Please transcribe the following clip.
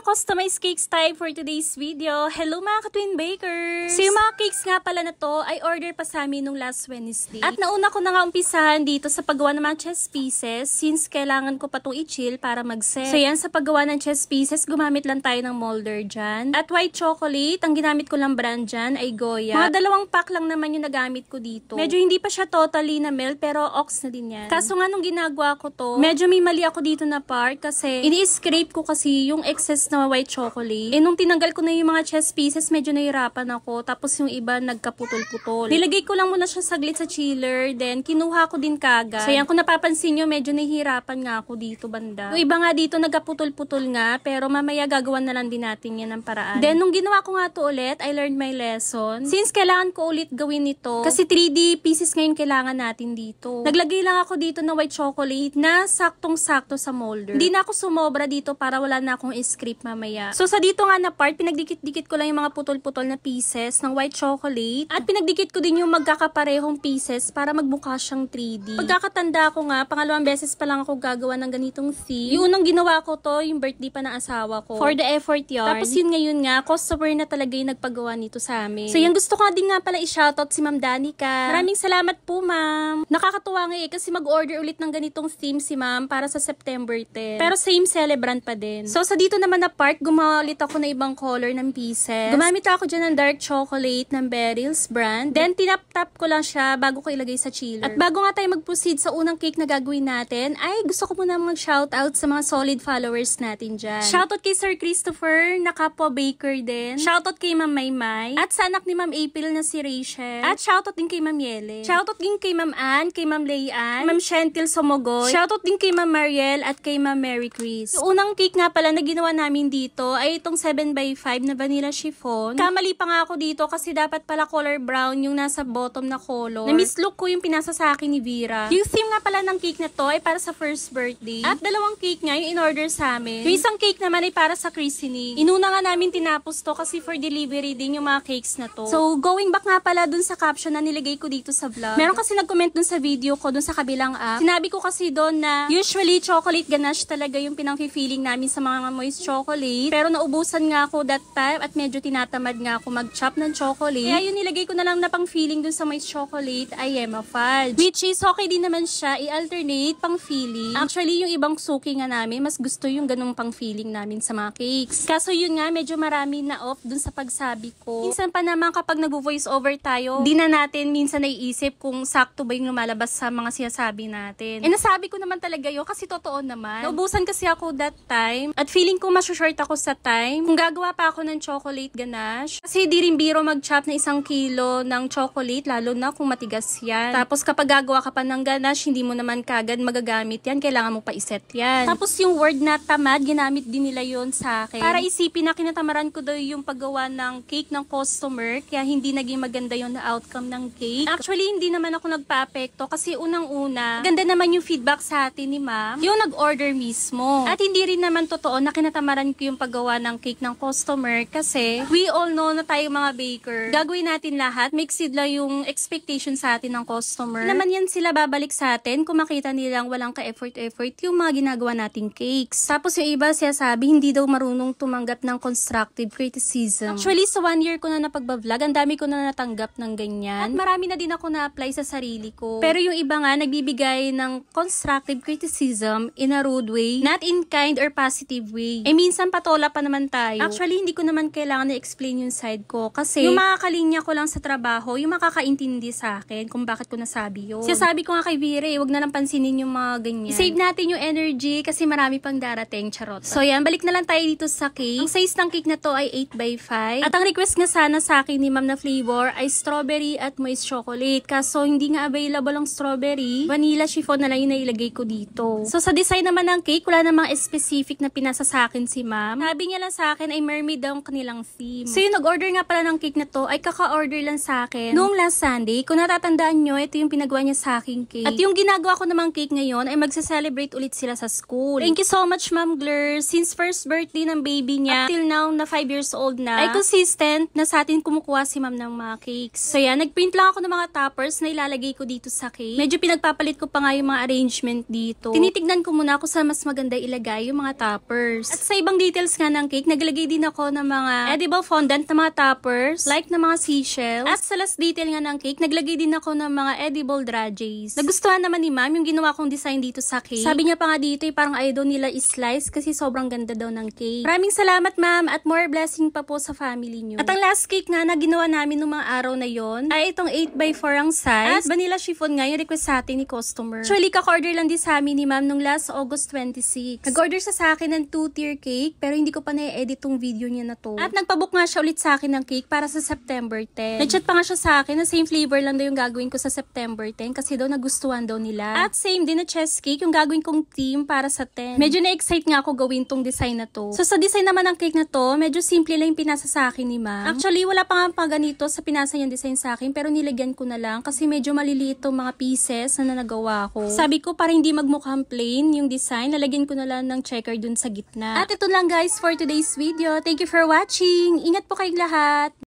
customized cakes type for today's video. Hello mga ka-twin bakers! So yung mga cakes nga pala na to ay order pa sa amin nung last Wednesday. At nauna ko na nga umpisahan dito sa paggawa ng mga chess pieces since kailangan ko pa itong i-chill para mag-set. So yan, sa paggawa ng chess pieces, gumamit lang tayo ng molder dyan. At white chocolate, ang ginamit ko lang brand dyan ay Goya. Mga 2 pack lang naman yung nagamit ko dito. Medyo hindi pa siya totally na melt pero ox na din yan. Kaso nga nung ginagawa ko to, medyo may mali ako dito na part kasi ini-scrape ko kasi yung excess na white chocolate. Nung tinanggal ko na yung mga chess pieces, medyo nahirapan ako. Tapos yung iba nagkaputol-putol. Nilagay ko lang muna siya saglit sa chiller, then kinuha ko din kagad. So yan, kung napapansin nyo, medyo nahihirapan nga ako dito banda. Yung iba nga dito nagkaputol-putol nga, pero mamaya gagawan na lang din natin yan ng paraan. Then nung ginawa ko nga to ulit, I learned my lesson. Since kailangan ko ulit gawin ito, kasi 3D pieces ngayon kailangan natin dito. Naglagay lang ako dito ng white chocolate na saktong-sakto sa molder. Hindi na ako sumobra dito para wala na akong script mamaya. So sa dito nga na part, pinagdikit-dikit ko lang yung mga putol-putol na pieces ng white chocolate at pinagdikit ko din yung magkakaparehong pieces para magmukha siyang 3D. Pagkakatanda ko nga, pangalawang beses pa lang ako gagawa ng ganitong theme. Yung unang ginawa ko to, yung birthday pa ng asawa ko. For the effort yarn. Tapos yun ngayon nga, customer na talaga yung nagpagawa nito sa amin. So yan, gusto ko din nga pala i-shoutout si Ma'am Danica. Maraming salamat po, ma'am. Nakakatuwa nga kasi mag-order ulit ng ganitong theme si ma'am para sa September 10. Pero same celebrant pa din. So sa dito naman na part, gumawa ulit ako na ibang color ng pieces. Gumamit ako dyan ng dark chocolate ng Beryl's brand. Then tinap-tap ko lang siya bago ko ilagay sa chiller. At bago nga tayo mag-proceed sa unang cake na gagawin natin, ay gusto ko muna mag-shoutout sa mga solid followers natin dyan. Shoutout kay Sir Christopher, na kapwa baker din. Shoutout kay Ma'am Maymay. At sa anak ni Ma'am April na si Rachel. At shoutout din kay Ma'am Yele. Shoutout din kay Ma'am Ann, kay Ma'am Layan, Ma'am Shentil Somogoy. Shoutout din kay Ma'am Mariel at kay Ma'am Mary Chris. Yung unang cake nga pala na ginawa namin dito ay itong 7x5 na vanilla chiffon. Kamali pa nga ako dito kasi dapat pala color brown yung nasa bottom na color. Na-mislook ko yung pinasa sa akin ni Vera. Yung theme nga pala ng cake na to ay para sa first birthday. At 2 cake nga yung in-order sa amin. Yung isang cake naman ay para sa christening. Inuna nga namin tinapos to kasi for delivery din yung mga cakes na to. So, going back nga pala dun sa caption na nilagay ko dito sa vlog. Meron kasi nag-comment dun sa video ko dun sa kabilang app. Sinabi ko kasi dun na usually chocolate ganache talaga yung pinang-feeling namin sa mga moist chocolate. Pero naubusan nga ako that time at medyo tinatamad nga ako mag-chop ng chocolate. Kaya yung nilagay ko na lang na pang-feeling dun sa moist chocolate ay Yema Fudge. Which is okay din naman siya i-alternate pang-feeling. Actually, yung ibang suki nga namin, mas gusto yung ganung pang-feeling namin sa mga cakes. Kaso yun nga, medyo marami na off dun sa pagsabi ko. Minsan pa naman kapag nag-voice over tayo, di na natin minsan naiisip kung sakto ba yung lumalabas sa mga sinasabi natin. Nasabi ko naman talaga yun kasi totoo naman. Naubusan kasi ako that time at feeling ko masyashort ako sa time. Kung gagawa pa ako ng chocolate ganache, kasi di rin biro mag-chop na 1 kilo ng chocolate, lalo na kung matigas yan. Tapos kapag gagawa ka pa ng ganache, hindi mo naman kagad magagamit yan, kailangan mo pa iset yan. Tapos yung word na tamad, ginamit din nila yon sa akin. Para isipin na kinatamaran ko daw yung paggawa ng cake ng customer, kaya hindi naging maganda yung outcome ng cake. Actually, hindi naman ako nagpa-apekto kasi unang-una, ganda naman yung feedback sa atin ni ma'am, yung nag-order mismo. At hindi rin naman totoo na kinatamaran ko yung paggawa ng cake ng customer kasi we all know na tayo mga baker. Gagawin natin lahat, make sila yung expectation sa atin ng customer. Naman yan sila babalik sa atin kung makita nilang walang ka-effort-effort yung mga ginagawa nating cakes. Tapos yung iba siya sabi, hindi daw marunong tumanggap ng constructive criticism. Actually, sa 1 year ko na napagbablog, ang dami ko na natanggap ng ganyan. At marami na din ako na-apply sa sarili ko. Pero yung iba nga, nagbibigay ng constructive criticism in a rude way, not in kind or positive way. Minsan patola pa naman tayo. Actually, hindi ko naman kailangan na-explain yung side ko kasi yung makakalinya ko lang sa trabaho, yung makakaintindi sa akin kung bakit ko nasabi yun. Sabi ko nga kay Vera, wag na lang pansinin yung mga ganyan. Save natin yung energy kasi marami pang darating, charot. So yan, balik na lang tayo dito sa cake. Ang size ng cake na to ay 8x5. At ang request nga sana sa akin ni ma'am na flavor ay strawberry at moist chocolate. Kaso hindi nga available ang strawberry. Vanilla chiffon na lang yung nailagay ko dito. So sa design naman ng cake, wala namang specific na pinasa sa akin si ma'am. Sabi niya lang sa akin ay mermaid daw ang kanilang theme. So yung nag-order nga pala ng cake na to ay kaka-order lang sa akin noong last Sunday. Kung natatandaan nyo, ito yung pinagawa niya sa aking cake. At yung ginagawa ko namang cake ngayon ay magse-celebrate ulit sila sa school. Thank you so much, Ma'am Glur. Since first birthday ng baby niya, up till now na 5 years old na, ay consistent na sa atin kumukuha si ma'am ng mga cakes. So yan, nagprint lang ako ng mga toppers na ilalagay ko dito sa cake. Medyo pinagpapalit ko pa nga yung mga arrangement dito. Tinitignan ko muna kung sa mas maganda ilagay yung mga toppers. At sa ibang yung details nga ng cake, naglagay din ako ng mga edible fondant na mga toppers, like na mga seashells. At sa last detail nga ng cake, naglagay din ako ng mga edible dragées. Nagustuhan naman ni ma'am yung ginawa kong design dito sa cake. Sabi niya pa nga dito, parang ayaw nila i-slice kasi sobrang ganda daw ng cake. Maraming salamat ma'am at more blessing pa po sa family niyo. At ang last cake nga na ginawa namin nung mga araw na yon ay itong 8x4 ang size. At vanilla chiffon nga yung request sa atin ni customer. Actually, kaka-order lang din sa amin ni ma'am nung last August 26. Nag-order siya sa akin ng 2-tier cake pero hindi ko pa na-edit tong video niya na to. At nagpabook nga siya ulit sa akin ng cake para sa September 10. Nag-chat pa nga siya sa akin na same flavor lang daw yung gagawin ko sa September 10 kasi daw nagustuhan daw nila. At same din na chess cake yung gagawin kong theme para sa 10. Medyo na-excite nga ako gawin tong design na to. So sa design naman ng cake na to, medyo simple lang yung pinasa sa akin ni ma'am. Actually, wala pa nga ganito sa pinasa niyang design sa akin pero nilagyan ko na lang kasi medyo maliliit tong mga pieces na nagawa ko. Sabi ko para hindi magmukhang plain yung design, lalagyan ko na lang ng checker dun sa gitna. At ito lang guys for today's video. Thank you for watching. Ingat po kayong lahat.